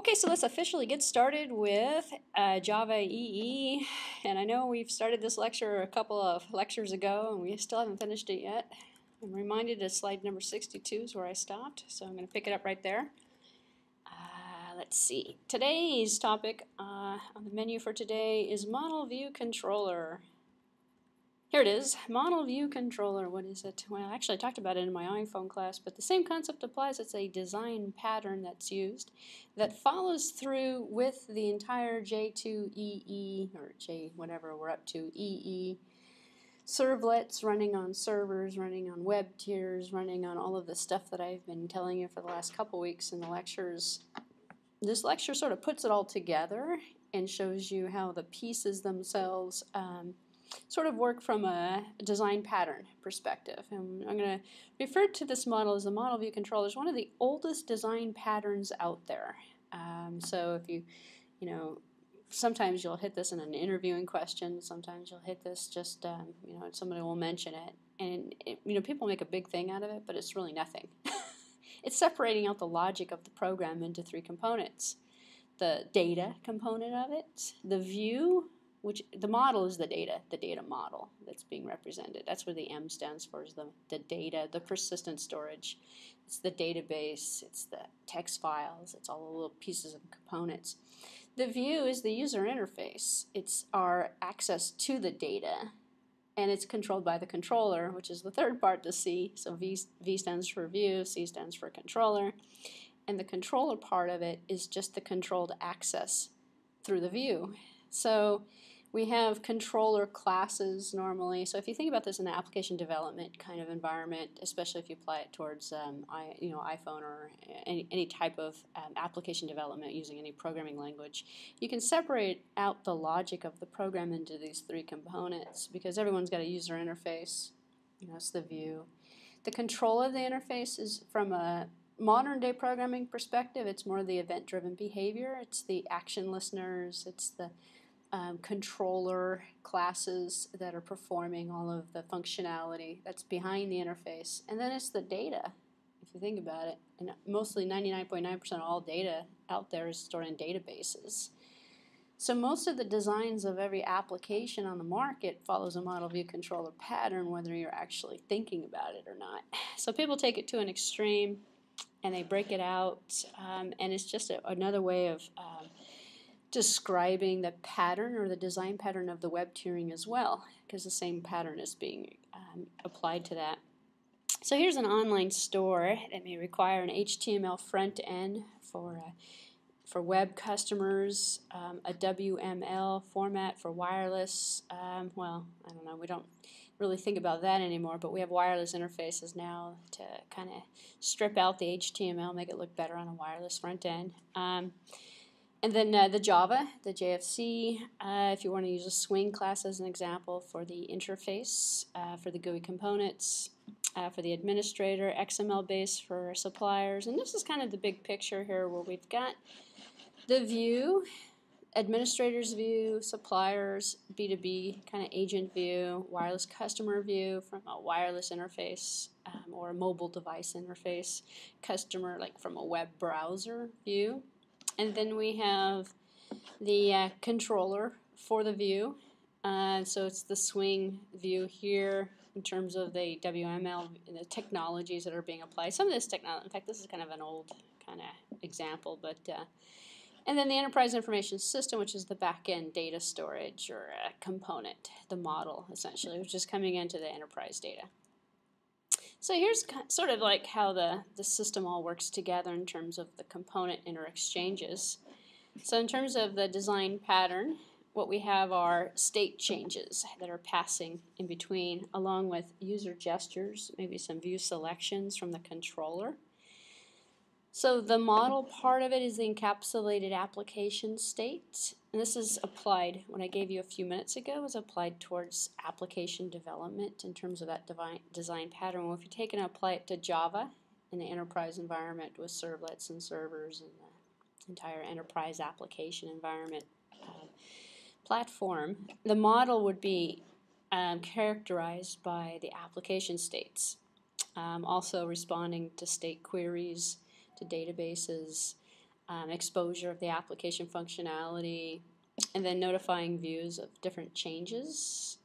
Okay, so let's officially get started with Java EE. And I know we've started this lecture a couple of lectures ago and we still haven't finished it yet. I'm reminded that slide number 62 is where I stopped, so I'm going to pick it up right there. Let's see. Today's topic on the menu for today is Model View Controller. Here it is, Model View Controller. What is it? Well, actually I talked about it in my iPhone class, but the same concept applies. It's a design pattern that's used that follows through with the entire J2EE, or J whatever we're up to, EE, servlets running on servers, running on web tiers, running on all of the stuff that I've been telling you for the last couple weeks in the lectures. This lecture sort of puts it all together and shows you how the pieces themselves sort of work from a design pattern perspective. And I'm going to refer to this model as the Model View Controller. It's one of the oldest design patterns out there. So if you sometimes you'll hit this in an interviewing question, sometimes you'll hit this just, somebody will mention it. And, people make a big thing out of it, but it's really nothing. It's separating out the logic of the program into three components. The data component of it, the view, which the model is the data model that's being represented. That's where the M stands for, is the data, the persistent storage. It's the database, it's the text files, it's all the little pieces and components. The view is the user interface. It's our access to the data, and it's controlled by the controller, which is the third part, the C. So V stands for view, C stands for controller, and the controller part of it is just the controlled access through the view. So we have controller classes normally. So if you think about this in an application development kind of environment, especially if you apply it towards iPhone or any type of application development using any programming language, you can separate out the logic of the program into these three components because everyone's got a user interface. It's the view. The control of the interface is from a modern day programming perspective. It's more the event-driven behavior. It's the action listeners. It's the controller classes that are performing all of the functionality that's behind the interface. And then it's the data, if you think about it. And mostly 99.9% of all data out there is stored in databases. So most of the designs of every application on the market follows a model view controller pattern, whether you're actually thinking about it or not. So people take it to an extreme and they break it out, and it's just another way of describing the pattern or the design pattern of the web tiering as well, because the same pattern is being applied to that. So here's an online store that may require an HTML front end for web customers, a WML format for wireless. Well, I don't know, we don't really think about that anymore, but we have wireless interfaces now to kind of strip out the HTML, make it look better on a wireless front end. And then the Java, the JFC, if you want to use a swing class as an example for the interface, for the GUI components, for the administrator, XML base for suppliers. And this is kind of the big picture here where we've got the view, administrator's view, suppliers, B2B kind of agent view, wireless customer view from a wireless interface or a mobile device interface, customer like from a web browser view. And then we have the controller for the view. So it's the swing view here in terms of the WML and the technologies that are being applied. Some of this technology, in fact, this is kind of an old kind of example, but and then the enterprise information system, which is the back-end data storage or component, the model essentially, which is coming into the enterprise data. So here's sort of like how the system all works together in terms of the component interexchanges. So in terms of the design pattern, what we have are state changes that are passing in between, along with user gestures, maybe some view selections from the controller. So the model part of it is the encapsulated application state. And this is applied, what I gave you a few minutes ago, was applied towards application development in terms of that design pattern. Well, if you take and apply it to Java in the enterprise environment with servlets and servers and the entire enterprise application environment platform, the model would be characterized by the application states, also responding to state queries, to databases, exposure of the application functionality, and then notifying views of different changes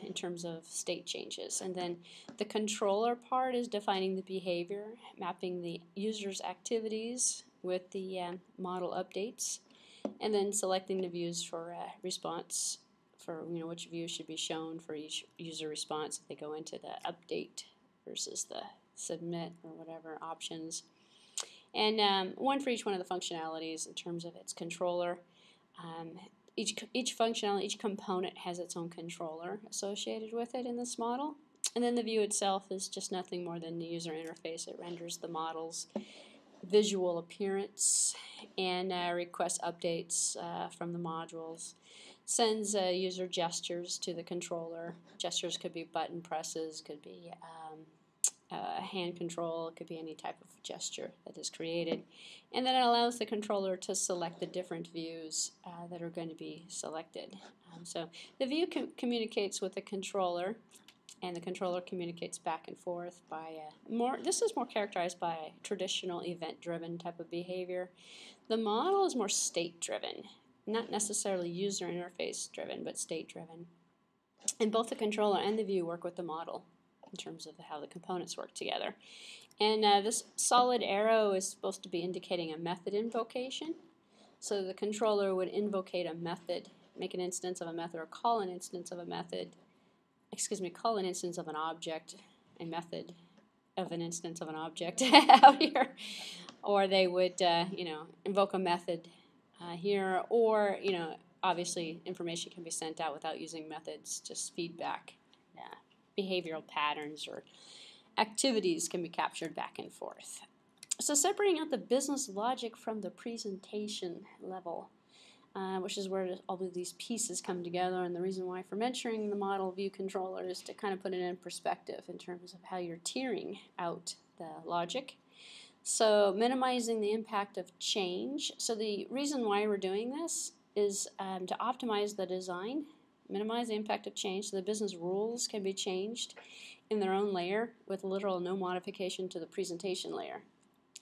in terms of state changes. And then the controller part is defining the behavior, mapping the user's activities with the model updates, and then selecting the views for response for which view should be shown for each user response if they go into the update versus the submit or whatever options. And one for each one of the functionalities in terms of its controller. Each functionality, each component has its own controller associated with it in this model. And then the view itself is just nothing more than the user interface. It renders the model's visual appearance and requests updates from the modules. Sends user gestures to the controller. Gestures could be button presses, could be hand control, could be any type of gesture that is created. And then it allows the controller to select the different views that are going to be selected. So the view communicates with the controller, and the controller communicates back and forth by this is more characterized by a traditional event-driven type of behavior. The model is more state-driven, not necessarily user interface driven, but state-driven. And both the controller and the view work with the model in terms of how the components work together. And this solid arrow is supposed to be indicating a method invocation. So the controller would invocate a method, make an instance of a method, or call an instance of a method. Call an instance of an object, a method of an instance of an object out here. Or they would, invoke a method here, or, obviously information can be sent out without using methods, just feedback. Behavioral patterns or activities can be captured back and forth. So separating out the business logic from the presentation level, which is where all of these pieces come together, and the reason why for mentoring the model view controller is to kind of put it in perspective in terms of how you're tiering out the logic. So minimizing the impact of change. So the reason why we're doing this is to optimize the design, minimize the impact of change, so the business rules can be changed in their own layer with little or no modification to the presentation layer.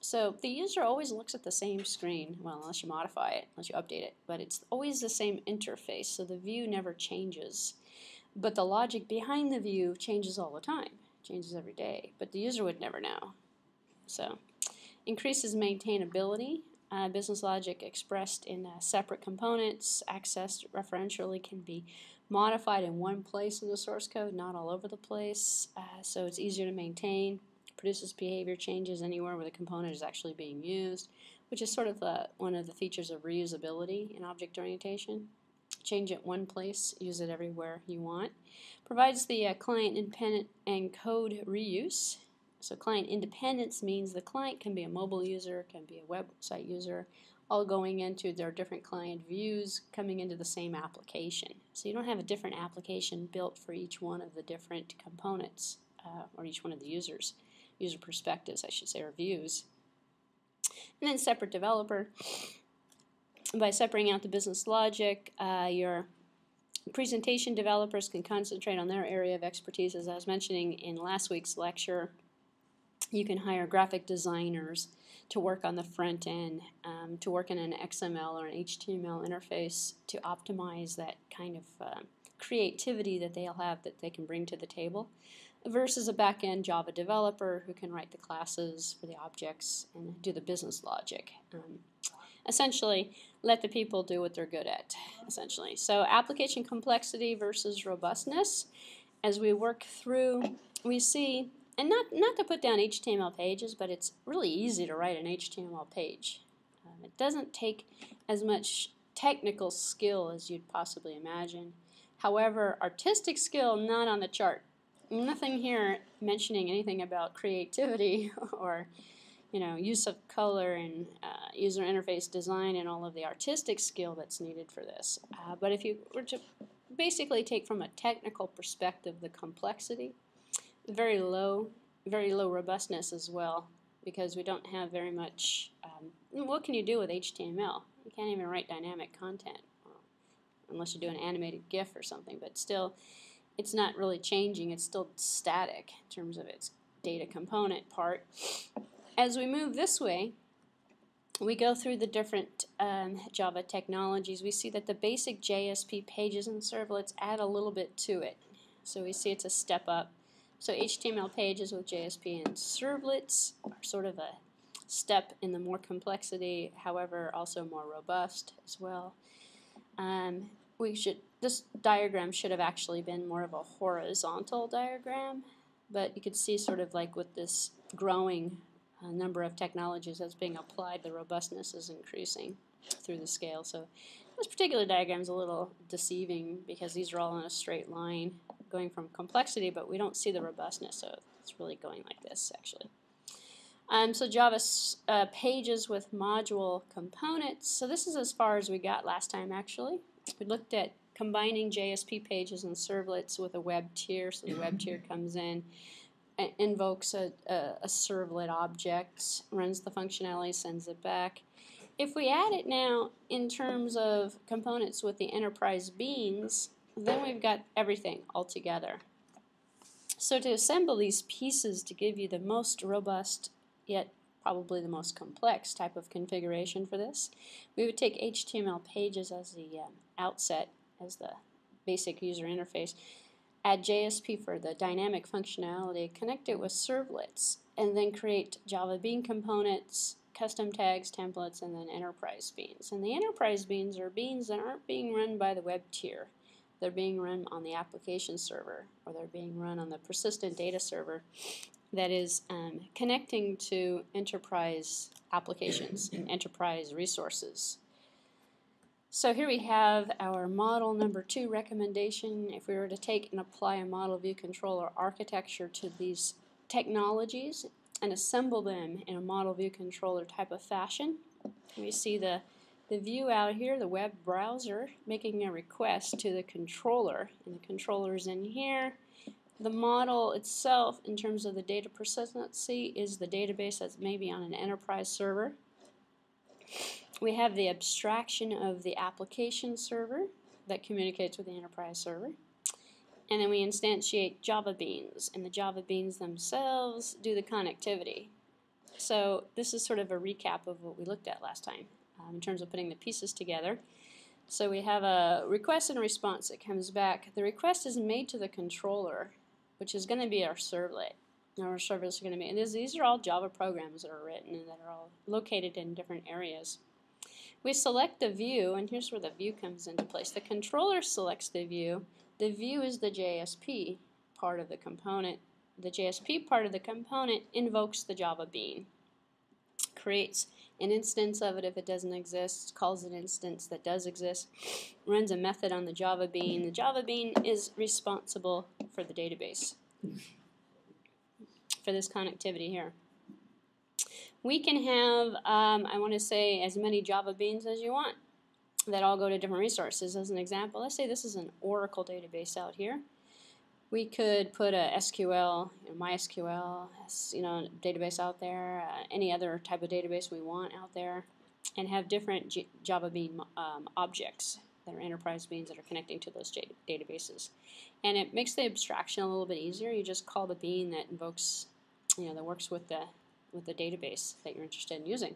So the user always looks at the same screen, well, unless you modify it, unless you update it, but it's always the same interface, so the view never changes. But the logic behind the view changes all the time, changes every day, but the user would never know. So increases maintainability. Business logic expressed in separate components, accessed referentially, can be modified in one place in the source code, not all over the place, so it's easier to maintain. Produces behavior changes anywhere where the component is actually being used, which is sort of one of the features of reusability in object orientation. Change it one place, use it everywhere you want. Provides the client independent and code reuse. So client independence means the client can be a mobile user, can be a website user, all going into their different client views coming into the same application. So you don't have a different application built for each one of the different components or each one of the user perspectives, I should say, or views. And then separate developer. By separating out the business logic, your presentation developers can concentrate on their area of expertise. As I was mentioning in last week's lecture, you can hire graphic designers to work on the front end, to work in an XML or an HTML interface to optimize that kind of creativity that they'll have that they can bring to the table, versus a back-end Java developer who can write the classes for the objects and do the business logic. Essentially, let the people do what they're good at, essentially. So application complexity versus robustness. As we work through, we see, and not to put down HTML pages, but it's really easy to write an HTML page. It doesn't take as much technical skill as you'd possibly imagine. However, artistic skill, not on the chart. Nothing here mentioning anything about creativity or use of color and user interface design and all of the artistic skill that's needed for this. But if you were to basically take from a technical perspective the complexity, very low robustness as well, because we don't have very much. What can you do with HTML? You can't even write dynamic content unless you do an animated GIF or something, but still it's not really changing. It's still static in terms of its data component part. As we move this way, we go through the different Java technologies, we see that the basic JSP pages and servlets add a little bit to it. So we see it's a step up. So HTML pages with JSP and servlets are sort of a step in the more complexity, however also more robust as well. This diagram should have actually been more of a horizontal diagram, but you could see sort of like with this growing number of technologies that's being applied, the robustness is increasing through the scale. So this particular diagram is a little deceiving because these are all in a straight line going from complexity, but we don't see the robustness, so it's really going like this actually. So Java pages with module components. So this is as far as we got last time actually. We looked at combining JSP pages and servlets with a web tier. So the web tier comes in, invokes a servlet object, runs the functionality, sends it back. If we add it now in terms of components with the enterprise beans, then we've got everything all together. So to assemble these pieces to give you the most robust, yet probably the most complex type of configuration for this, we would take HTML pages as the outset, as the basic user interface, add JSP for the dynamic functionality, connect it with servlets, and then create Java Bean components, custom tags, templates, and then enterprise beans. And the enterprise beans are beans that aren't being run by the web tier. They're being run on the application server, or they're being run on the persistent data server that is connecting to enterprise applications and enterprise resources. So here we have our model number 2 recommendation. If we were to take and apply a model view controller architecture to these technologies and assemble them in a model view controller type of fashion, we see the view out here, the web browser, making a request to the controller, and the controller's in here. The model itself, in terms of the data persistency, is the database that's maybe on an enterprise server. We have the abstraction of the application server that communicates with the enterprise server. And then we instantiate Java Beans, and the Java Beans themselves do the connectivity. So this is sort of a recap of what we looked at last time in terms of putting the pieces together. So we have a request and response that comes back. The request is made to the controller, which is going to be our servlet. Now our servlets are going to be, and these are all Java programs that are written and that are all located in different areas. We select the view, and here's where the view comes into place. The controller selects the view. The view is the JSP part of the component. The JSP part of the component invokes the Java Bean, creates an instance of it if it doesn't exist, calls an instance that does exist, runs a method on the Java Bean. The Java Bean is responsible for the database, for this connectivity here. We can have, I want to say, as many Java Beans as you want that all go to different resources. As an example, let's say this is an Oracle database out here. We could put a SQL, MySQL, database out there, any other type of database we want out there, and have different Java Bean objects that are enterprise beans that are connecting to those databases. And it makes the abstraction a little bit easier. You just call the bean that invokes, that works with the database that you're interested in using.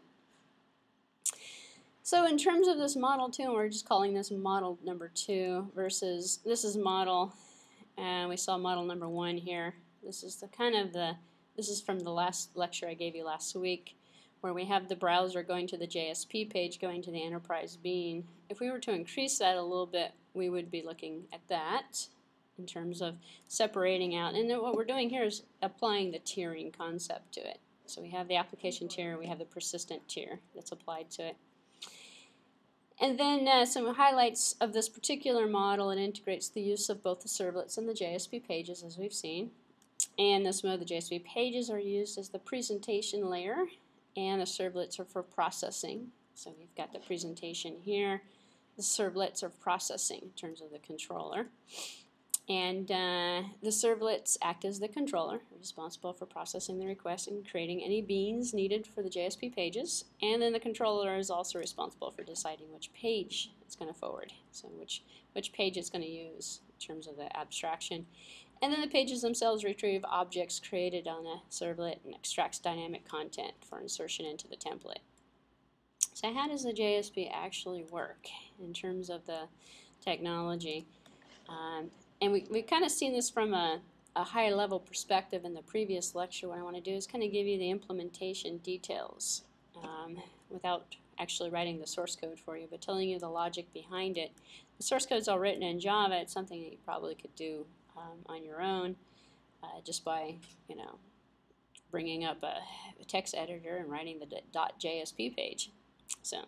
So in terms of this model 2, we're just calling this model number 2 versus this is model. And we saw model number 1 here. This is this is from the last lecture I gave you last week, where we have the browser going to the JSP page, going to the enterprise bean. If we were to increase that a little bit, we would be looking at that in terms of separating out. And then what we're doing here is applying the tiering concept to it. So we have the application tier, we have the persistent tier that's applied to it. And then some highlights of this particular model. It integrates the use of both the servlets and the JSP pages, as we've seen. And this mode, the JSP pages are used as the presentation layer, and the servlets are for processing. So we've got the presentation here. The servlets are processing in terms of the controller. And the servlets act as the controller, responsible for processing the request and creating any beans needed for the JSP pages. And then the controller is also responsible for deciding which page it's going to forward, so which page it's going to use in terms of the abstraction. And then the pages themselves retrieve objects created on a servlet and extracts dynamic content for insertion into the template. So how does the JSP actually work in terms of the technology? And we've kind of seen this from a higher level perspective in the previous lecture. What I want to do is kind of give you the implementation details without actually writing the source code for you, but telling you the logic behind it. The source code is all written in Java. It's something that you probably could do on your own just by, bringing up a text editor and writing the .jsp page. So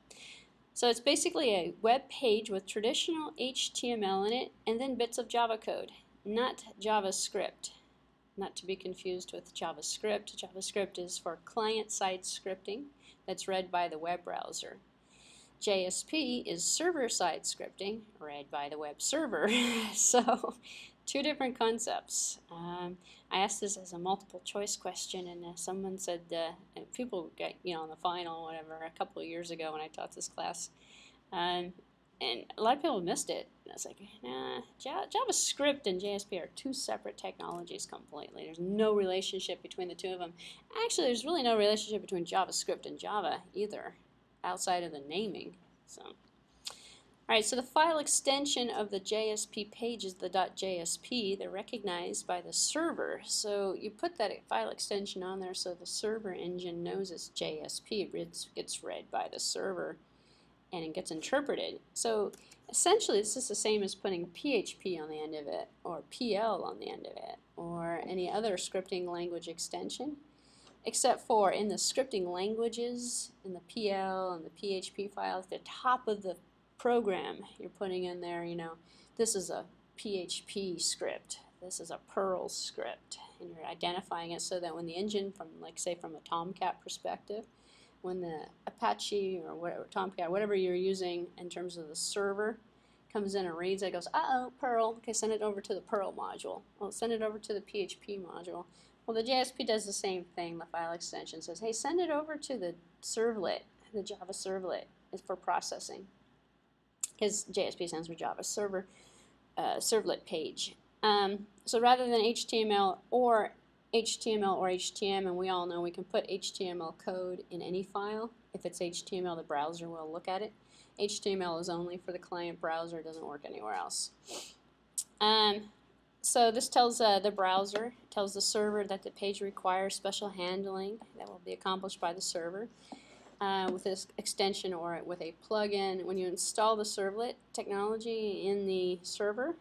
it's basically a web page with traditional HTML in it and then bits of Java code, not JavaScript. Not to be confused with JavaScript. JavaScript is for client-side scripting that's read by the web browser. JSP is server-side scripting read by the web server. So two different concepts. I asked this as a multiple choice question, and someone said, people got, on the final, whatever, a couple of years ago when I taught this class, and a lot of people missed it. And I was like, nah, JavaScript and JSP are two separate technologies completely. There's no relationship between the two of them. Actually, there's really no relationship between JavaScript and Java either, outside of the naming. Alright, so the file extension of the JSP page is the .jsp. They're recognized by the server. So you put that file extension on there so the server engine knows it's JSP. It gets read by the server and it gets interpreted. So essentially this is the same as putting PHP on the end of it, or PL on the end of it, or any other scripting language extension. Except for in the scripting languages, in the PL and the PHP file, at the top of the program, you're putting in there, this is a PHP script, this is a Perl script, and you're identifying it so that when the engine, from from a Tomcat perspective, when the Apache or whatever, Tomcat, whatever you're using in terms of the server, comes in and reads it, goes, uh-oh, Perl, okay, send it over to the Perl module. Well, send it over to the PHP module. Well, the JSP does the same thing. The file extension says, hey, send it over to the servlet, the Java Servlet, is for processing. Because JSP stands for Java Servlet page. So rather than HTML or HTM, and we all know we can put HTML code in any file. If it's HTML, the browser will look at it. HTML is only for the client browser, it doesn't work anywhere else. So this tells the browser, tells the server that the page requires special handling that will be accomplished by the server with this extension or with a plugin. When you install the servlet technology in the server,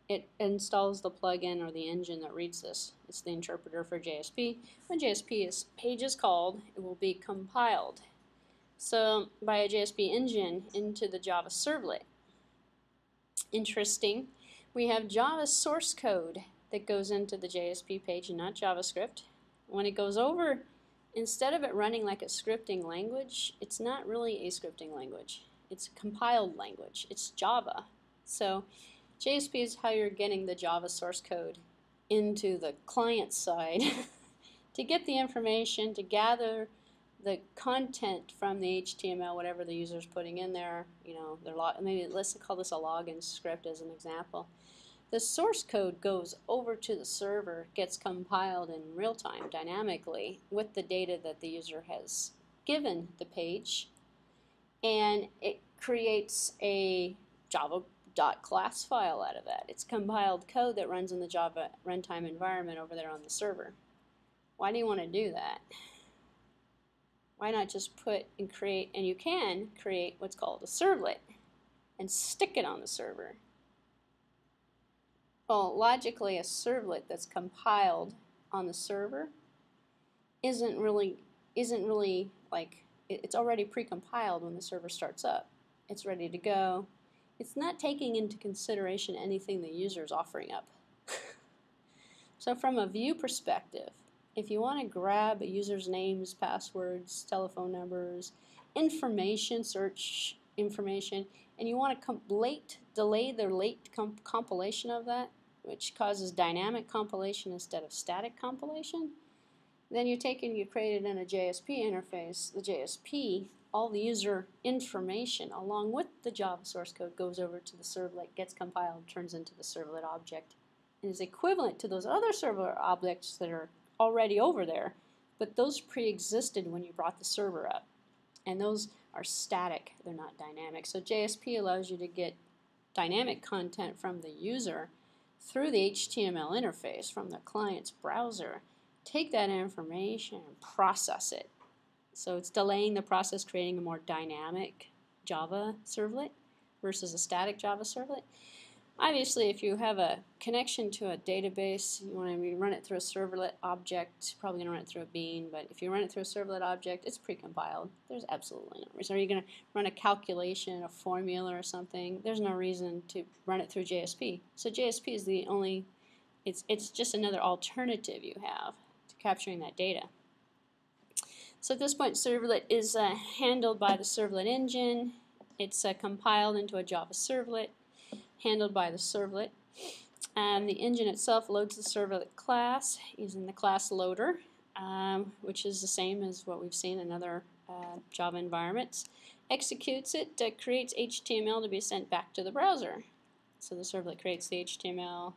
it installs the plugin or the engine that reads this. It's the interpreter for JSP. When JSP page is called, it will be compiled. So by a JSP engine into the Java Servlet. Interesting. We have Java source code that goes into the JSP page and not JavaScript. When it goes over, instead of it running like a scripting language, it's not really a scripting language. It's a compiled language. It's Java. So JSP is how you're getting the Java source code into the client side to get the information, to gather the content from the HTML, whatever the user's putting in there, maybe let's call this a login script as an example. The source code goes over to the server, gets compiled in real time, dynamically, with the data that the user has given the page, and it creates a Java.class file out of that. It's compiled code that runs in the Java runtime environment over there on the server. Why do you want to do that? Why not just put and create, and you can create what's called a servlet and stick it on the server. Well, logically, a servlet that's compiled on the server isn't really like, it's already pre-compiled when the server starts up. It's ready to go. It's not taking into consideration anything the user is offering up. So from a view perspective, if you want to grab a user's names, passwords, telephone numbers, information, search information, and you want to delay the late compilation of that, which causes dynamic compilation instead of static compilation, then you create it in a JSP interface. The JSP, all the user information along with the Java source code goes over to the servlet, gets compiled, turns into the servlet object, and is equivalent to those other servlet objects that are already over there, but those pre-existed when you brought the server up. And those are static, they're not dynamic. So JSP allows you to get dynamic content from the user through the HTML interface from the client's browser, take that information and process it. So it's delaying the process, creating a more dynamic Java servlet versus a static Java servlet. Obviously, if you have a connection to a database, you want to run it through a servlet object, probably going to run it through a bean, but if you run it through a servlet object, it's precompiled. There's absolutely no reason. Are you going to run a calculation, a formula or something? There's no reason to run it through JSP. So JSP is the only, it's just another alternative you have to capturing that data. So at this point, servlet is handled by the servlet engine. It's compiled into a Java servlet, handled by the servlet. The engine itself loads the servlet class using the class loader, which is the same as what we've seen in other Java environments. Executes it, creates HTML to be sent back to the browser. So the servlet creates the HTML,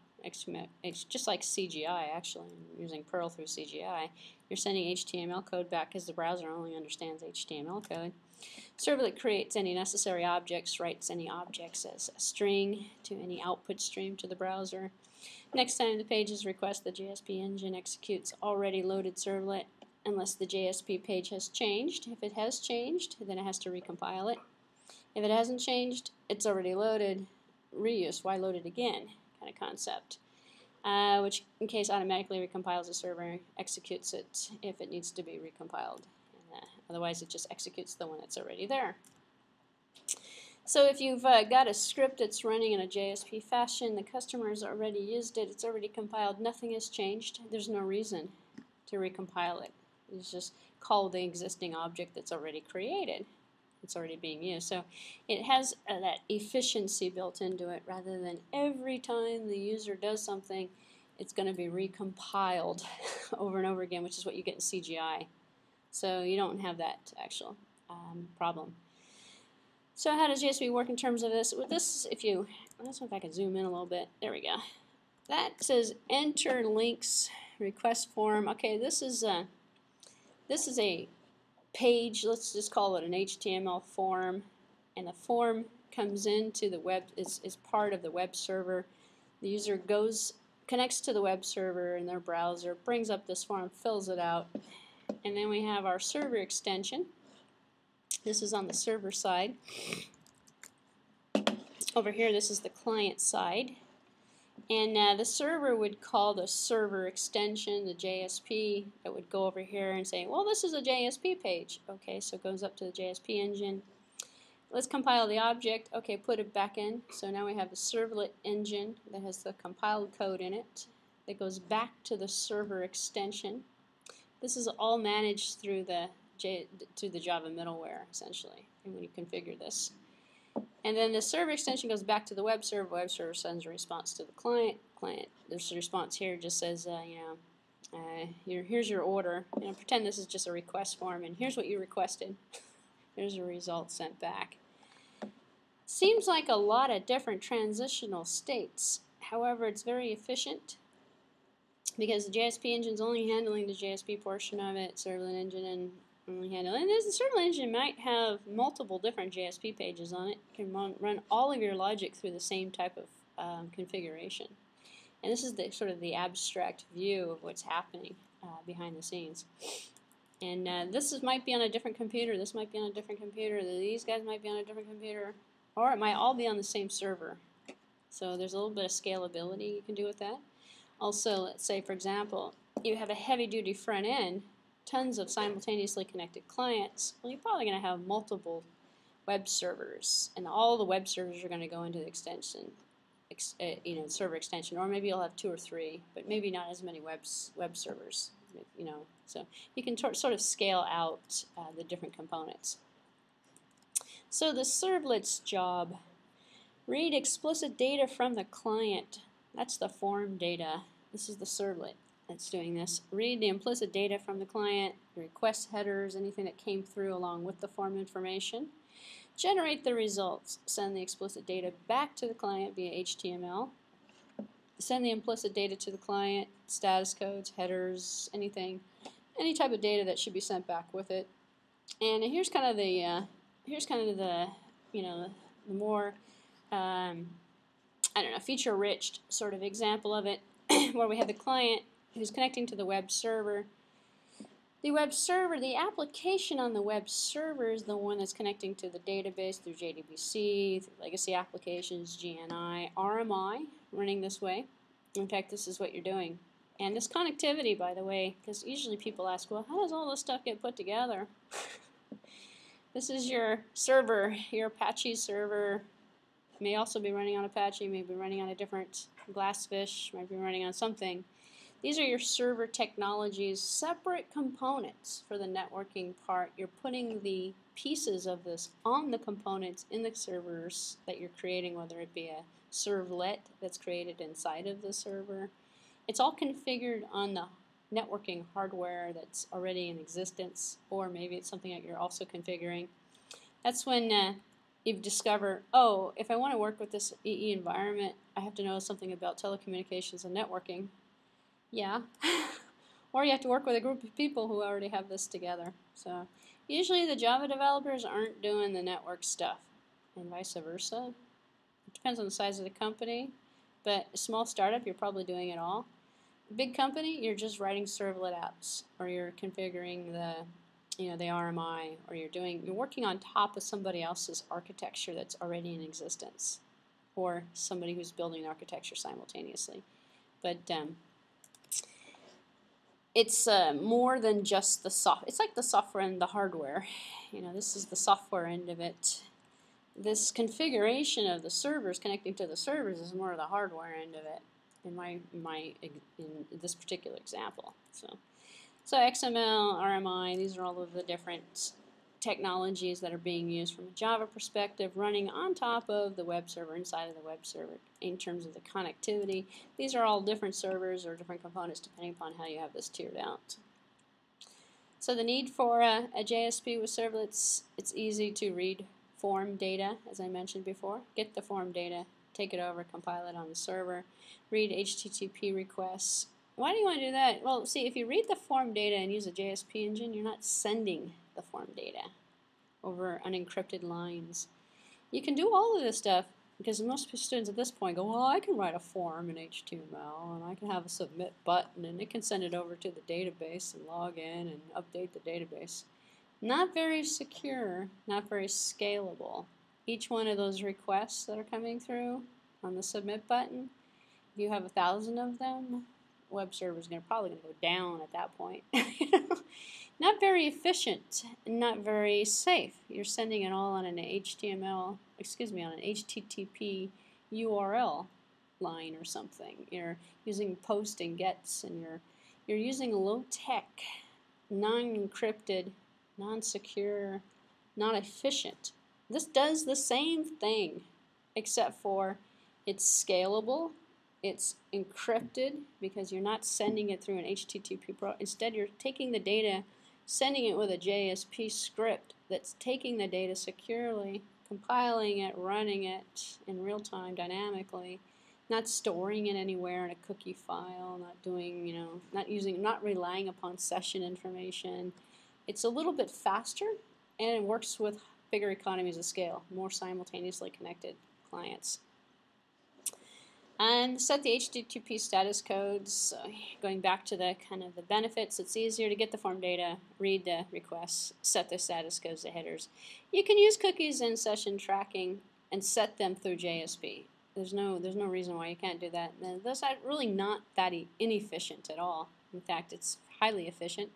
just like CGI actually, using Perl through CGI. You're sending HTML code back because the browser only understands HTML code. Servlet creates any necessary objects, writes any objects as a string to any output stream to the browser. Next time the page is requested, the JSP engine executes already loaded servlet unless the JSP page has changed. If it has changed, then it has to recompile it. If it hasn't changed, it's already loaded. Reuse, why load it again kind of concept. Which in case automatically recompiles the server, executes it if it needs to be recompiled. Otherwise, it just executes the one that's already there. So if you've got a script that's running in a JSP fashion, the customer has already used it, it's already compiled, nothing has changed, there's no reason to recompile it. It's just call the existing object that's already created. It's already being used. So it has that efficiency built into it rather than every time the user does something, it's going to be recompiled over and over again, which is what you get in CGI. So you don't have that actual problem. So how does JSP work in terms of this? With this, let's see if I can zoom in a little bit. There we go. That says enter links request form. Okay, this is a page. Let's just call it an HTML form, and the form comes into the web. Is part of the web server. The user connects to the web server in their browser, brings up this form, fills it out. And then we have our server extension. This is on the server side. Over here, this is the client side. And the server would call the server extension, the JSP, that would go over here and say, well, this is a JSP page. Okay, so it goes up to the JSP engine. Let's compile the object. Okay, put it back in. So now we have the servlet engine that has the compiled code in it that goes back to the server extension. This is all managed through the Java middleware, essentially, when you configure this. And then the server extension goes back to the web server sends a response to the client. There's a response here, just says, here's your order. Pretend this is just a request form, and here's what you requested. Here's a result sent back. Seems like a lot of different transitional states. However, it's very efficient, because the JSP engine is only handling the JSP portion of it, servlet engine and only handling. And the servlet engine might have multiple different JSP pages on it. You can run all of your logic through the same type of configuration. And this is the sort of the abstract view of what's happening behind the scenes. And this might be on a different computer. This might be on a different computer. These guys might be on a different computer, or it might all be on the same server. So there's a little bit of scalability you can do with that. Also, let's say, for example, you have a heavy-duty front end, tons of simultaneously connected clients. Well, you're probably going to have multiple web servers, and all the web servers are going to go into the extension, server extension, or maybe you'll have 2 or 3, but maybe not as many web servers. So you can sort of scale out the different components. So the servlet's job: read explicit data from the client. That's the form data. This is the servlet that's doing this. Read the implicit data from the client, request headers, anything that came through along with the form information. Generate the results. Send the explicit data back to the client via HTML. Send the implicit data to the client, status codes, headers, any type of data that should be sent back with it. And here's kind of the here's kind of the, the more, I don't know, feature-rich sort of example of it, where we have the client who's connecting to the web server. The web server, the application on the web server is the one that's connecting to the database through JDBC, through legacy applications, GNI, RMI, running this way. In fact, this is what you're doing. And this connectivity, by the way, because usually people ask, well, how does all this stuff get put together? This is your server, your Apache server. May also be running on Apache, may be running on a different Glassfish, might be running on something. These are your server technologies, separate components for the networking part. You're putting the pieces of this on the components in the servers that you're creating, whether it be a servlet that's created inside of the server. It's all configured on the networking hardware that's already in existence, or maybe it's something that you're also configuring. That's when you've discovered, oh, if I want to work with this EE environment, I have to know something about telecommunications and networking. Yeah. Or you have to work with a group of people who already have this together. So usually the Java developers aren't doing the network stuff, and vice versa. It depends on the size of the company, but a small startup, you're probably doing it all. A big company, you're just writing servlet apps, or you're configuring the the RMI, or you're working on top of somebody else's architecture that's already in existence, or somebody who's building an architecture simultaneously. But it's more than just the software. It's like the software and the hardware. This is the software end of it. This configuration of the servers connecting to the servers is more of the hardware end of it in this particular example. So XML, RMI, these are all of the different technologies that are being used from a Java perspective, running on top of the web server, inside of the web server, in terms of the connectivity. These are all different servers or different components depending upon how you have this tiered out. So the need for a JSP with servlets, it's easy to read form data, as I mentioned before. Get the form data, take it over, compile it on the server, read HTTP requests. Why do you want to do that? Well, see, if you read the form data and use a JSP engine, you're not sending the form data over unencrypted lines. You can do all of this stuff because most students at this point go, well, I can write a form in HTML and I can have a submit button and it can send it over to the database and log in and update the database. Not very secure, not very scalable. Each one of those requests that are coming through on the submit button, if you have 1,000 of them, web server is probably going to go down at that point. Not very efficient, not very safe. You're sending it all on an HTTP URL line or something. You're using post and gets, and you're using low-tech, non-encrypted, non-secure, not efficient. This does the same thing, except for it's scalable. It's encrypted because you're not sending it through an HTTP Instead, you're taking the data, sending it with a JSP script that's taking the data securely, compiling it, running it in real time dynamically, not storing it anywhere in a cookie file, not doing, not relying upon session information. It's a little bit faster, and it works with bigger economies of scale, more simultaneously connected clients. And set the HTTP status codes. So going back to the the benefits, it's easier to get the form data, read the requests, set the status codes, the headers. You can use cookies and session tracking and set them through JSP. There's no reason why you can't do that. Those are really not that inefficient at all. In fact, it's highly efficient.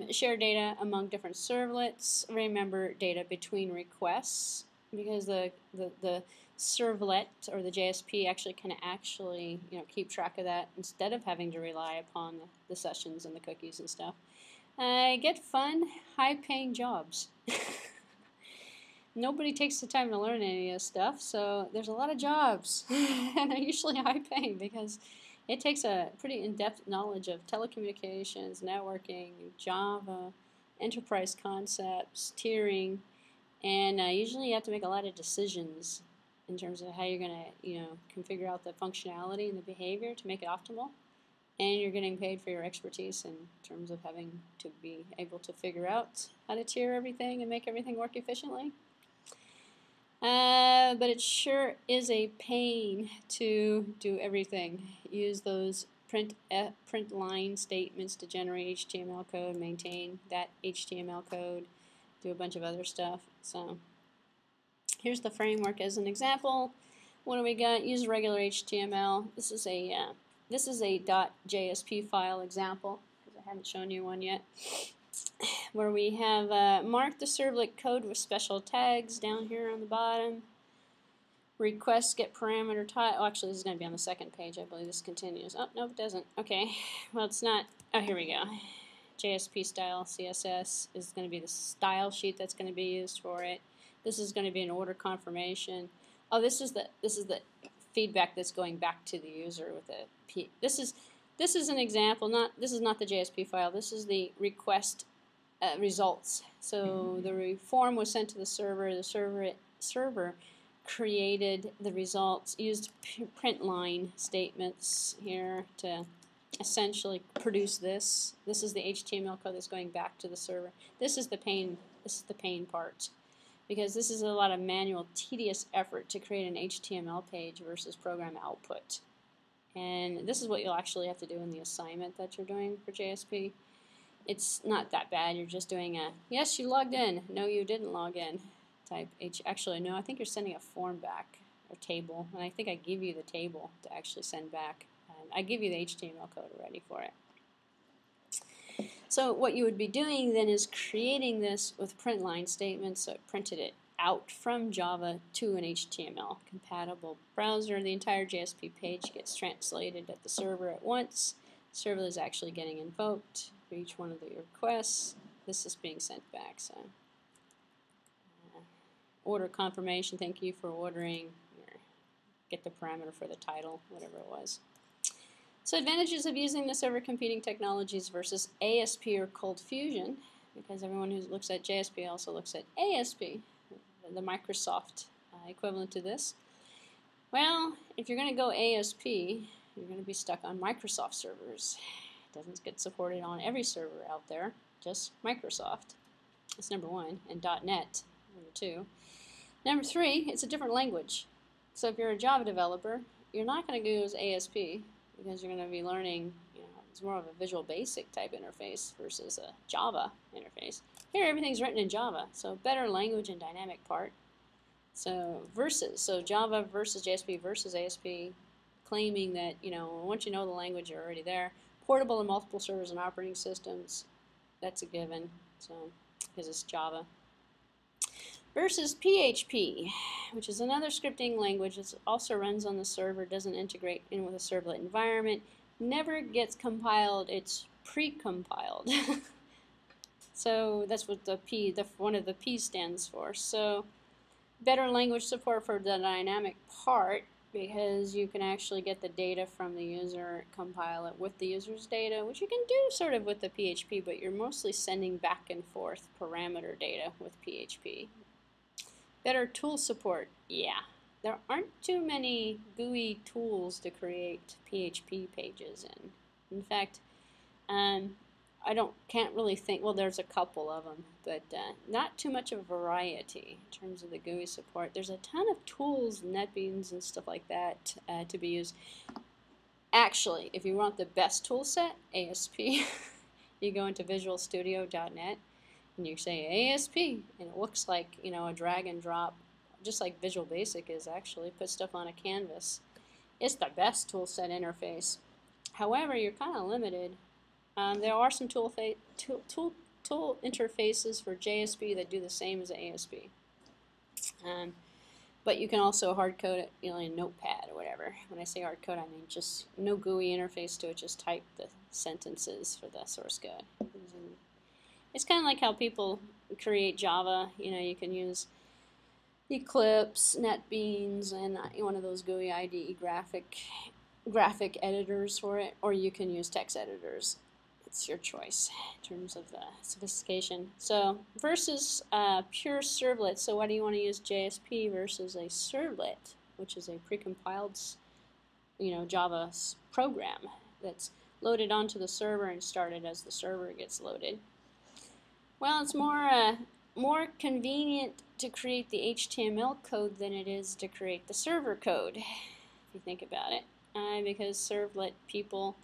Share data among different servlets. Remember data between requests, because the servlet or the JSP actually can keep track of that instead of having to rely upon the sessions and the cookies and stuff. Get fun, high-paying jobs. Nobody takes the time to learn any of this stuff, so there's a lot of jobs, and they're usually high-paying because it takes a pretty in-depth knowledge of telecommunications, networking, Java, enterprise concepts, tiering, and usually you have to make a lot of decisions in terms of how you're going to, configure out the functionality and the behavior to make it optimal. and you're getting paid for your expertise in terms of having to be able to figure out how to tier everything and make everything work efficiently. But it sure is a pain to do everything. Use those print line statements to generate HTML code, maintain that HTML code, do a bunch of other stuff. So here's the framework as an example. What do we got? Use regular HTML. This is a .jsp file example, because I haven't shown you one yet, where we have marked the servlet code with special tags down here on the bottom. Request get parameter type. Oh, actually, this is going to be on the second page. I believe this continues. Oh, no, it doesn't. Okay. Well, it's not. Oh, here we go. JSP style CSS is going to be the style sheet that's going to be used for it. This is going to be an order confirmation. Oh, this is the feedback that's going back to the user with the P. This is an example. This is not the JSP file. This is the request results. So the form was sent to the server. The server created the results, used print line statements here to essentially produce this. This is the HTML code that's going back to the server. This is the pain. This is the pain part, because this is a lot of manual, tedious effort to create an HTML page versus program output. And this is what you'll actually have to do in the assignment that you're doing for JSP. It's not that bad. You're just doing a yes, you logged in, no, you didn't log in type Actually, no, I think you're sending a form back, or table, and I think I give you the table to actually send back. And I give you the HTML code already for it. So what you would be doing then is creating this with print line statements, so it printed it out from Java to an HTML compatible browser. The entire JSP page gets translated at the server at once. Servlet is actually getting invoked for each one of the requests. This is being sent back. So order confirmation, thank you for ordering. Get the parameter for the title, whatever it was. So advantages of using the server competing technologies versus ASP or Cold Fusion, because everyone who looks at JSP also looks at ASP, the Microsoft equivalent to this. Well, if you're going to go ASP, you're going to be stuck on Microsoft servers. It doesn't get supported on every server out there, just Microsoft. That's number one, and .NET, number two. Number three, it's a different language. So if you're a Java developer, you're not going to use ASP, because you're going to be learning, it's more of a Visual Basic type interface versus a Java interface. Here, everything's written in Java, so better language and dynamic part. So Java versus JSP versus ASP, claiming that, once you know the language, you're already there. Portable and multiple servers and operating systems, that's a given, so because it's Java. Versus PHP, which is another scripting language that also runs on the server, doesn't integrate in with a servlet environment, never gets compiled, it's pre-compiled. So that's what one of the P's stands for. So better language support for the dynamic part, because you can actually get the data from the user, compile it with the user's data, which you can do sort of with the PHP, but you're mostly sending back and forth parameter data with PHP. Better tool support, yeah. There aren't too many GUI tools to create PHP pages in. In fact, can't really think, well, there's a couple of them, but not too much of a variety in terms of the GUI support. There's a ton of tools, NetBeans and stuff like that to be used. Actually, if you want the best tool set, ASP, you go into visualstudio.net and you say ASP, and it looks like, a drag and drop, just like Visual Basic is actually, put stuff on a canvas. It's the best tool set interface. However, you're kind of limited. There are some tool interfaces for JSP that do the same as ASP. But you can also hard code it in Notepad or whatever. When I say hard code, I mean just no GUI interface to it, just type the sentences for the source code. It's kind of like how people create Java. You can use Eclipse, NetBeans, and one of those GUI IDE graphic editors for it, or you can use text editors. It's your choice in terms of the sophistication. So versus pure servlet. So why do you want to use JSP versus a servlet, which is a precompiled, Java program that's loaded onto the server and started as the server gets loaded. Well, it's more convenient to create the HTML code than it is to create the server code, if you think about it, because servlet people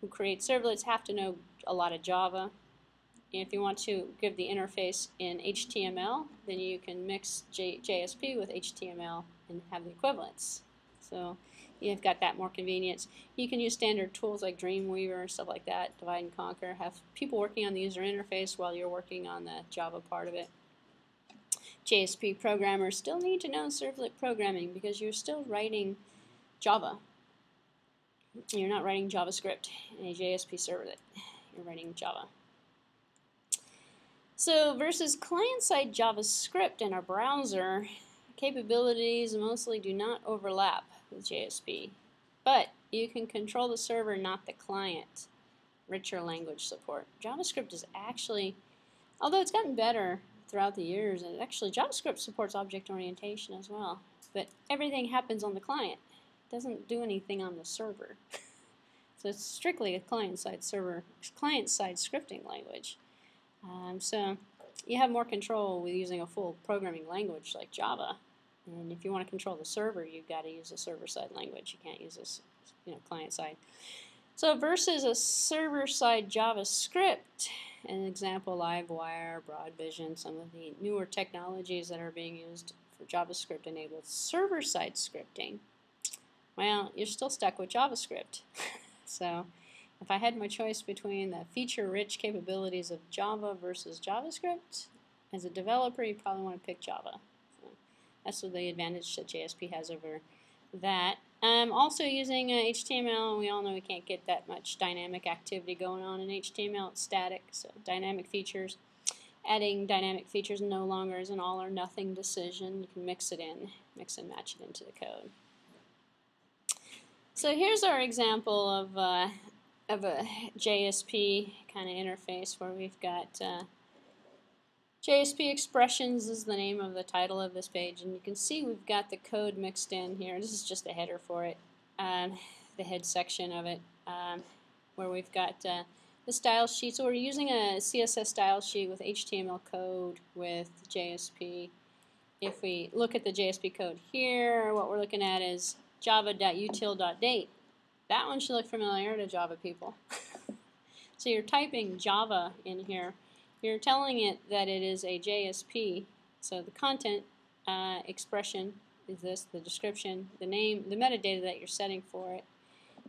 who create servlets have to know a lot of Java. If you want to give the interface in HTML, then you can mix JSP with HTML and have the equivalents. So you've got that more convenience. You can use standard tools like Dreamweaver, stuff like that, divide and conquer, have people working on the user interface while you're working on the Java part of it. JSP programmers still need to know servlet programming because you're still writing Java. You're not writing JavaScript in a JSP servlet. You're writing Java. So versus client-side JavaScript in our browser, capabilities mostly do not overlap with JSP, but you can control the server, not the client. Richer language support. JavaScript is actually, although it's gotten better throughout the years, and actually JavaScript supports object orientation as well, but everything happens on the client. It doesn't do anything on the server. So it's strictly a client-side server, client-side scripting language. So you have more control with using a full programming language like Java. And if you want to control the server, you've got to use a server-side language. You can't use this, client-side. So versus a server-side JavaScript, an example, Livewire, Broadvision, some of the newer technologies that are being used for JavaScript-enabled server-side scripting, well, you're still stuck with JavaScript. So if I had my choice between the feature-rich capabilities of Java versus JavaScript, as a developer, you probably want to pick Java. So that's what the advantage that JSP has over that. Also using HTML, we all know we can't get that much dynamic activity going on in HTML. It's static, so dynamic features. Adding dynamic features no longer is an all or nothing decision. You can mix it in, mix and match it into the code. So here's our example of a JSP kind of interface where we've got JSP expressions is the name of the title of this page, and you can see we've got the code mixed in here. This is just a header for it, the head section of it, where we've got the style sheet. So we're using a CSS style sheet with HTML code with JSP. If we look at the JSP code here, what we're looking at is java.util.date. That one should look familiar to Java people. So you're typing Java in here. You're telling it that it is a JSP. So the content expression is this, the description, the name, the metadata that you're setting for it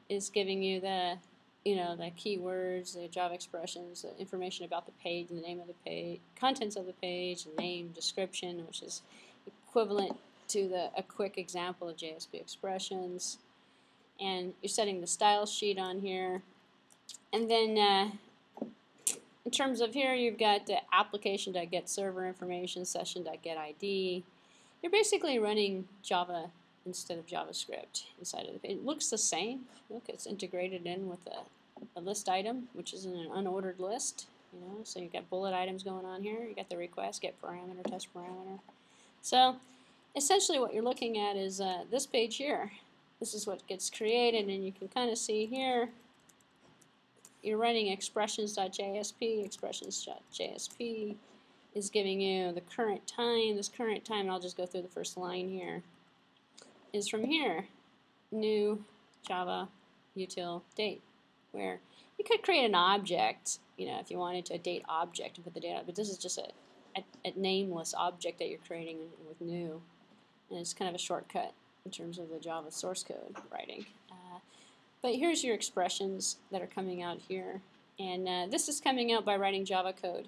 is giving you the, the keywords, the Java expressions, the information about the page, the name of the page, contents of the page, the name, description, which is equivalent to a quick example of JSP expressions. And you're setting the style sheet on here. And then in terms of here, you've got the application.getServer information, session.getID. You're basically running Java instead of JavaScript inside of the page. It looks the same. Look, it's integrated in with a list item, which is in an unordered list. So you've got bullet items going on here. You've got the request, get parameter, test parameter. So essentially what you're looking at is this page here. This is what gets created, and you can kind of see here you're running expressions.jsp. Expressions.jsp is giving you the current time. This current time, and I'll just go through the first line here, is from here, new Java util date, where you could create an object, if you wanted to, a date object and put the date, but this is just a nameless object that you're creating with new, and it's kind of a shortcut in terms of the Java source code writing. But here's your expressions that are coming out here, and this is coming out by writing Java code,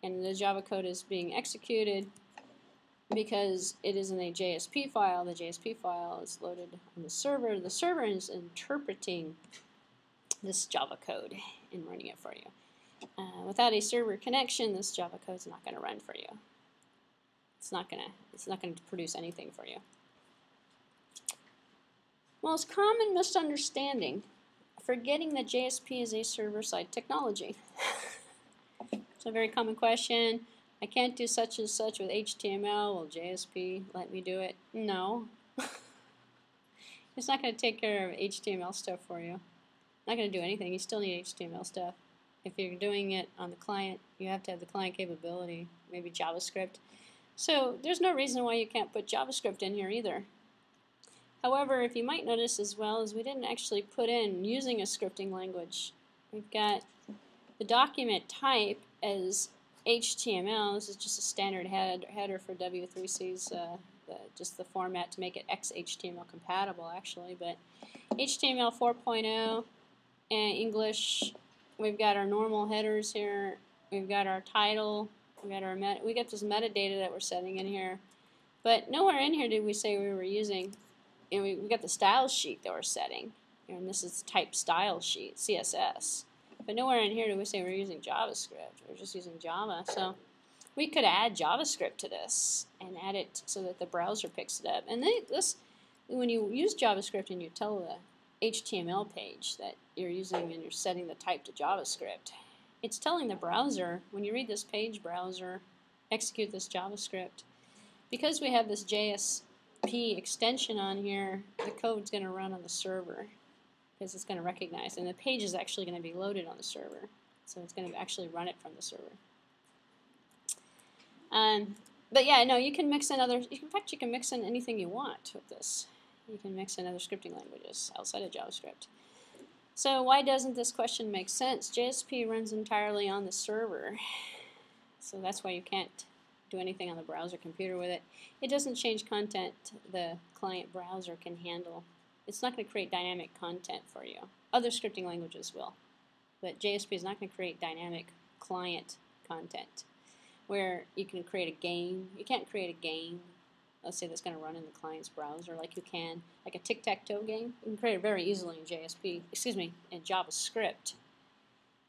and the Java code is being executed because it is in a JSP file. The JSP file is loaded on the server. The server is interpreting this Java code and running it for you. Without a server connection, this Java code is not going to run for you. It's not going to produce anything for you. Most common misunderstanding, forgetting that JSP is a server-side technology. It's a very common question. I can't do such and such with HTML. Will JSP let me do it? No. It's not going to take care of HTML stuff for you. Not going to do anything. You still need HTML stuff. If you're doing it on the client, you have to have the client capability, maybe JavaScript. So there's no reason why you can't put JavaScript in here either. However, if you might notice as well, is we didn't actually put in using a scripting language. We've got the document type as HTML. This is just a standard header for W3C's, just the format to make it XHTML compatible actually. But HTML 4.0 and English, we've got our normal headers here. We've got our title. We got this metadata that we're setting in here. But nowhere in here did we say we were using. And we got the style sheet that we're setting, and this is type style sheet, CSS. But nowhere in here do we say we're using JavaScript. We're just using Java. So we could add JavaScript to this and add it so that the browser picks it up. And when you use JavaScript and you tell the HTML page that you're using and you're setting the type to JavaScript, it's telling the browser, when you read this page, browser, execute this JavaScript. Because we have this JSP extension on here, the code's going to run on the server because it's going to recognize, and the page is actually going to be loaded on the server, so it's going to actually run it from the server. But yeah, no, you can mix in other. In fact, you can mix in anything you want with this. You can mix in other scripting languages outside of JavaScript. So why doesn't this question make sense? JSP runs entirely on the server, so that's why you can't do anything on the browser computer with it. It doesn't change content the client browser can handle. It's not going to create dynamic content for you. Other scripting languages will, but JSP is not going to create dynamic client content where you can create a game. You can't create a game, let's say, that's going to run in the client's browser like you can, like a tic-tac-toe game. You can create it very easily in JavaScript.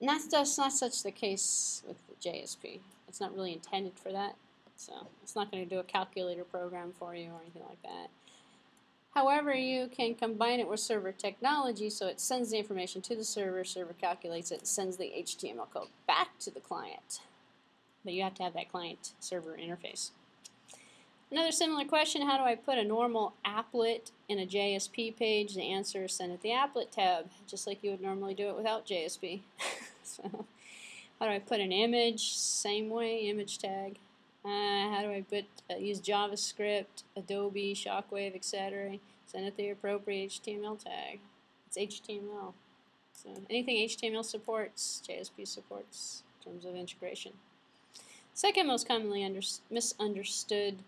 And that's just not such the case with the JSP. It's not really intended for that. So it's not going to do a calculator program for you or anything like that. However, you can combine it with server technology, so it sends the information to the server calculates it, sends the HTML code back to the client. But you have to have that client-server interface. Another similar question, how do I put a normal applet in a JSP page? The answer is send it the applet tab, just like you would normally do it without JSP. So, how do I put an image? Same way, image tag. How do I use JavaScript, Adobe, Shockwave, etc.? Send it the appropriate HTML tag. It's HTML. So anything HTML supports, JSP supports in terms of integration. Second most commonly misunderstood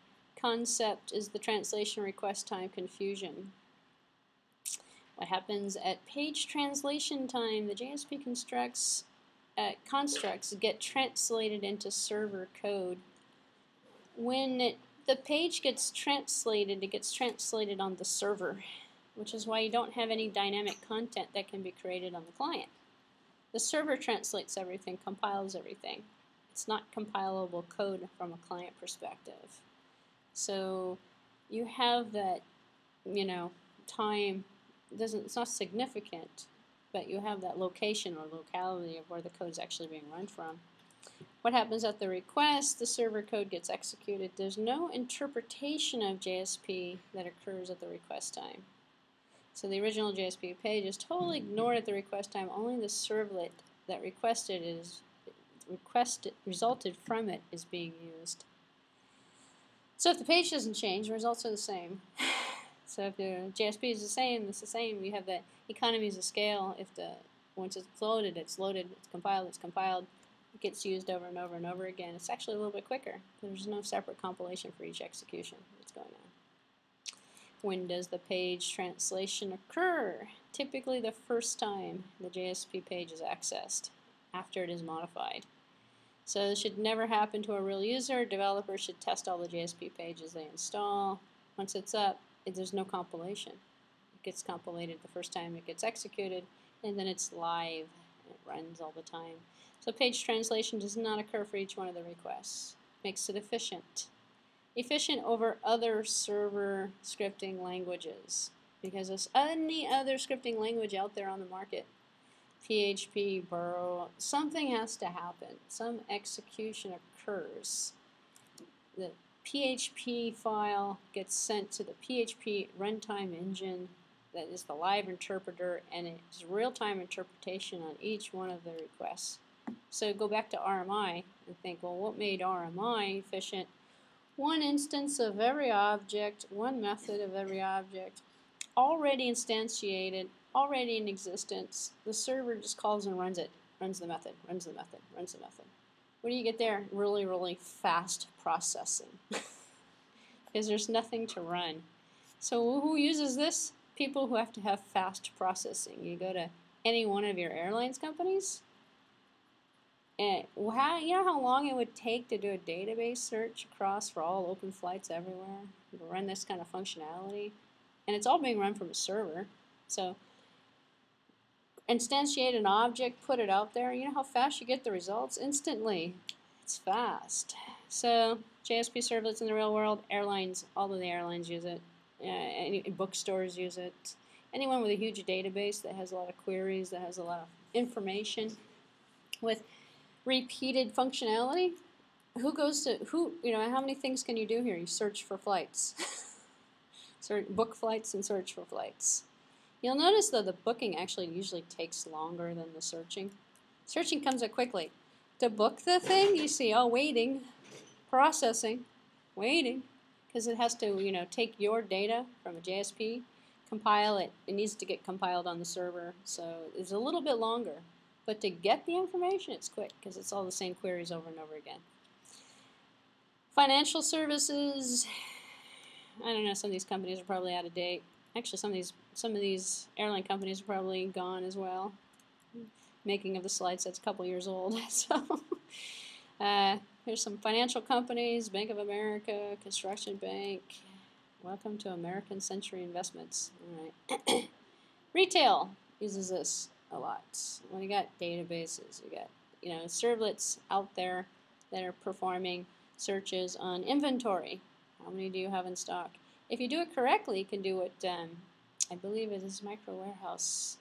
concept is the translation request time confusion. What happens at page translation time? The JSP constructs get translated into server code. When the page gets translated, it gets translated on the server, which is why you don't have any dynamic content that can be created on the client. The server translates everything, compiles everything. It's not compilable code from a client perspective. So you have that, time. It's not significant, but you have that location or locality of where the code is actually being run from. What happens at the request? The server code gets executed. There's no interpretation of JSP that occurs at the request time. So the original JSP page is totally ignored at the request time. Only the servlet that resulted from it is being used. So if the page doesn't change, the results are the same. So if the JSP is the same, it's the same. You have the economies of scale. Once it's loaded, it's compiled, it gets used over and over and over again. It's actually a little bit quicker. There's no separate compilation for each execution that's going on. When does the page translation occur? Typically the first time the JSP page is accessed, after it is modified. So this should never happen to a real user. Developers should test all the JSP pages they install. Once it's up, there's no compilation. It gets compilated the first time it gets executed, and then it's live. It runs all the time. So page translation does not occur for each one of the requests. Makes it efficient. Efficient over other server scripting languages, because there's any other scripting language out there on the market. PHP, Burrow, something has to happen. Some execution occurs. The PHP file gets sent to the PHP runtime engine, that is the live interpreter, and it's real-time interpretation on each one of the requests. So go back to RMI and think, well, what made RMI efficient? One instance of every object, one method of every object, already instantiated, already in existence. The server just calls and runs it, runs the method, runs the method, runs the method. What do you get there? Really, really fast processing. Because there's nothing to run. So who uses this? People who have to have fast processing. You go to any one of your airlines companies, and you know how long it would take to do a database search across for all open flights everywhere to run this kind of functionality? And it's all being run from a server. So instantiate an object, put it out there. You know how fast you get the results? Instantly. It's fast. So JSP servlets in the real world, airlines, all of the airlines use it. Any bookstores use it. Anyone with a huge database that has a lot of queries, that has a lot of information with repeated functionality, how many things can you do here? You search for flights. Book flights and search for flights. You'll notice though the booking actually usually takes longer than the searching. Searching comes up quickly. To book the thing, you see, oh, waiting, processing, waiting, because it has to, take your data from a JSP, compile it. It needs to get compiled on the server, so it's a little bit longer. But to get the information, it's quick because it's all the same queries over and over again. Financial services, I don't know, some of these companies are probably out of date. Actually, some of these airline companies are probably gone as well. Making of the slide set's a couple years old. So here's some financial companies: Bank of America, Construction Bank. Welcome to American Century Investments. All right. Retail uses this a lot. Well, you got databases. You got servlets out there that are performing searches on inventory. How many do you have in stock? If you do it correctly, you can do what I believe it is Micro Warehouse.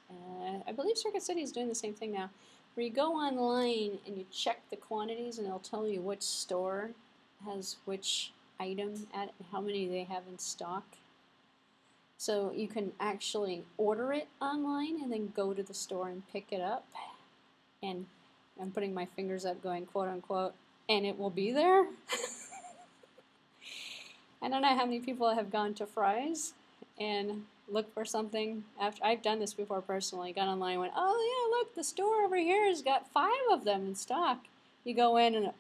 I believe Circuit City is doing the same thing now, where you go online and you check the quantities, and it'll tell you which store has which item at it and how many they have in stock. So you can actually order it online and then go to the store and pick it up. And I'm putting my fingers up going quote unquote, and it will be there. I don't know how many people have gone to Fry's and looked for something. After I've done this before personally, got online and went, oh yeah, look, the store over here has got 5 of them in stock. You go in and,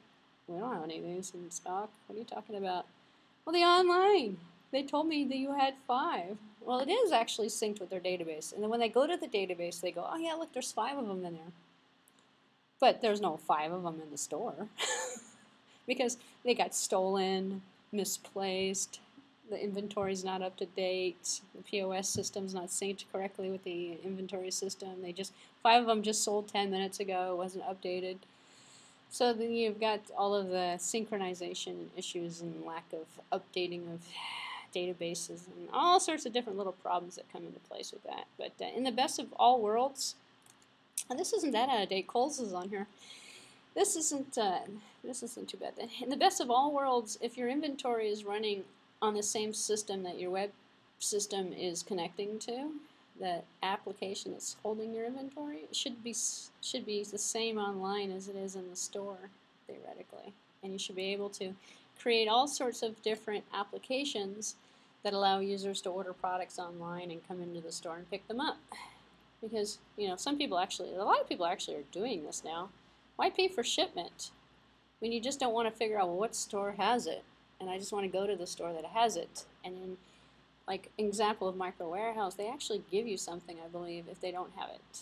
we don't have any of these in stock. What are you talking about? Well, the online. They told me that you had 5. Well, it is actually synced with their database. And then when they go to the database, they go, oh yeah, look, there's 5 of them in there. But there's no 5 of them in the store. Because they got stolen, misplaced, the inventory's not up to date, the POS system's not synced correctly with the inventory system. 5 of them just sold 10 minutes ago, it wasn't updated. So then you've got all of the synchronization issues and lack of updating of databases and all sorts of different little problems that come into place with that. But in the best of all worlds, and this isn't that out of date, Coles is on here. This isn't too bad then. In the best of all worlds, if your inventory is running on the same system that your web system is connecting to, the application that's holding your inventory, it should be the same online as it is in the store, theoretically. And you should be able to create all sorts of different applications that allow users to order products online and come into the store and pick them up. Because, a lot of people actually are doing this now. Why pay for shipment when you just don't want to figure out, well, what store has it? And I just want to go to the store that has it. And then, like example of Micro Warehouse, they actually give you something, I believe, if they don't have it.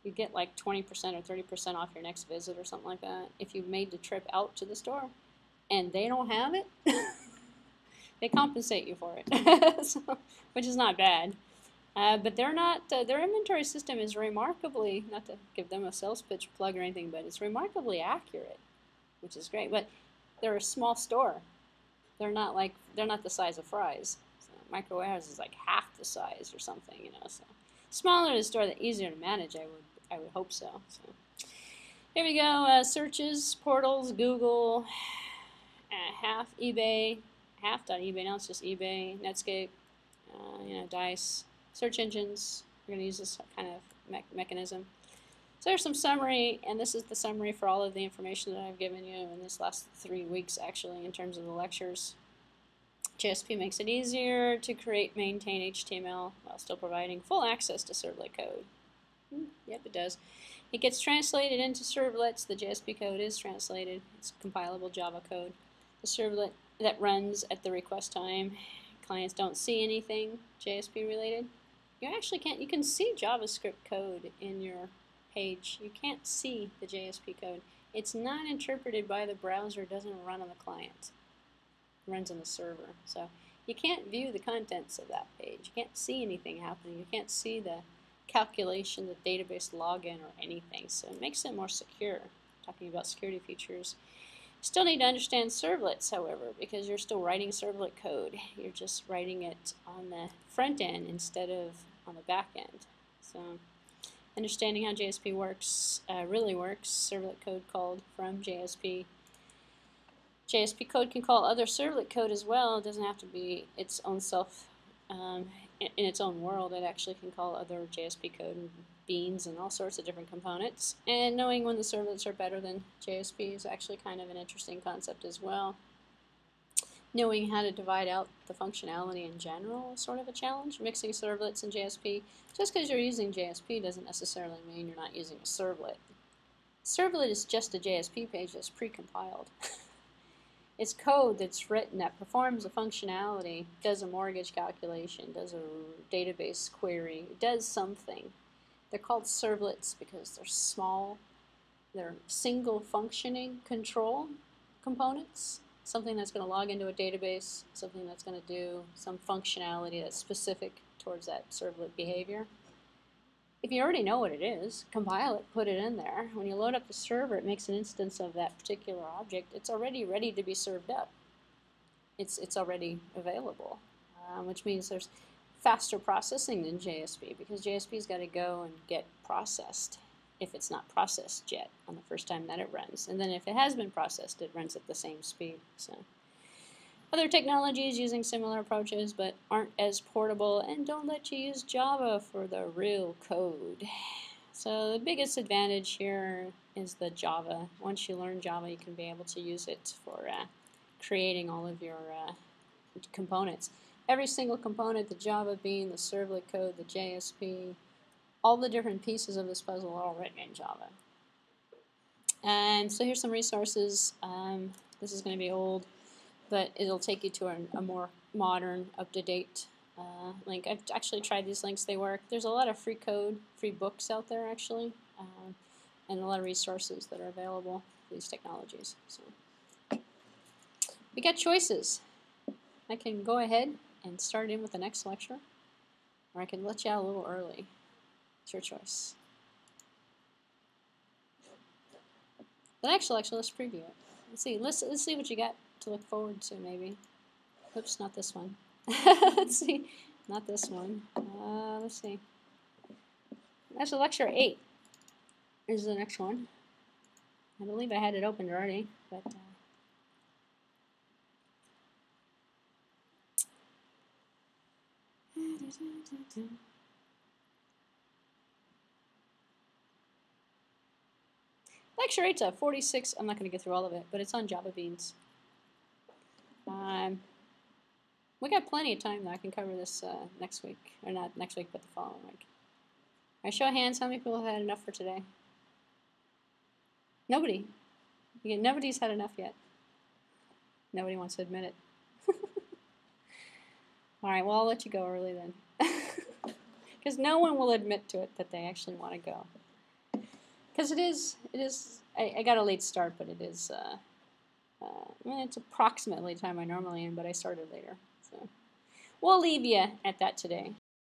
You get like 20% or 30% off your next visit or something like that if you made the trip out to the store and they don't have it. They compensate you for it, so, which is not bad. But they're not. Their inventory system is remarkably, not to give them a sales pitch plug or anything, but it's remarkably accurate, which is great. But they're a small store. They're not the size of Fry's. So Micro Warehouse is like half the size or something, So smaller the store, the easier to manage. I would hope so. So here we go. Searches, portals, Google, half eBay, half.eBay. Now it's just eBay, Netscape, Dice, search engines. We're going to use this kind of mechanism. So there's some summary, and this is the summary for all of the information that I've given you in this last 3 weeks, actually, in terms of the lectures. JSP makes it easier to create, maintain HTML while still providing full access to servlet code. Yep, it does. It gets translated into servlets. The JSP code is translated. It's compilable Java code. The servlet that runs at the request time. Clients don't see anything JSP related. You actually can't. You can see JavaScript code in your page. You can't see the JSP code. It's not interpreted by the browser. It doesn't run on the client. It runs on the server. So you can't view the contents of that page. You can't see anything happening. You can't see the calculation, the database login, or anything. So it makes it more secure. Talking about security features. Still need to understand servlets, however, because you're still writing servlet code. You're just writing it on the front end instead of on the back end. So understanding how JSP works, really works. Servlet code called from JSP. JSP code can call other servlet code as well. It doesn't have to be its own self in its own world. It actually can call other JSP code and beans and all sorts of different components. And knowing when the servlets are better than JSP is actually kind of an interesting concept as well. Knowing how to divide out the functionality in general is sort of a challenge. Mixing servlets and JSP. Just because you're using JSP doesn't necessarily mean you're not using a servlet. Servlet is just a JSP page that's pre-compiled. It's code that's written that performs a functionality, does a mortgage calculation, does a database query, does something. They're called servlets because they're small, they're single functioning control components, something that's going to log into a database, something that's going to do some functionality that's specific towards that servlet behavior. If you already know what it is, compile it, put it in there. When you load up the server, it makes an instance of that particular object. It's already ready to be served up. It's already available, which means there's faster processing than JSP, because JSP's got to go and get processed if it's not processed yet on the first time that it runs. And then if it has been processed, it runs at the same speed. So other technologies using similar approaches but aren't as portable and don't let you use Java for the real code. So the biggest advantage here is the Java. Once you learn Java, you can be able to use it for creating all of your components. Every single component, the Java bean, the servlet code, the JSP, all the different pieces of this puzzle are all written in Java. And so here's some resources. This is going to be old, but it'll take you to a more modern, up-to-date link. I've actually tried these links. They work. There's a lot of free code, free books out there, actually, and a lot of resources that are available for these technologies. So we got choices. I can go ahead and start in with the next lecture, or I can let you out a little early. It's your choice. The next lecture, let's preview it. Let's see what you got to look forward to, maybe. Oops, not this one. Let's see, not this one. Let's see. That's lecture 8. This is the next one. I believe I had it opened already, but Lecture 8's at 46. I'm not going to get through all of it, but it's on Java beans. We got plenty of time, though. I can cover this next week. Or not next week, but the following week. All right, show of hands, how many people have had enough for today? Nobody. Again, nobody's had enough yet. Nobody wants to admit it. All right, well, I'll let you go early then. Because no one will admit to it that they actually want to go. Because it is, I got a late start, but it is, it's approximately the time I normally am, but I started later. So we'll leave you at that today.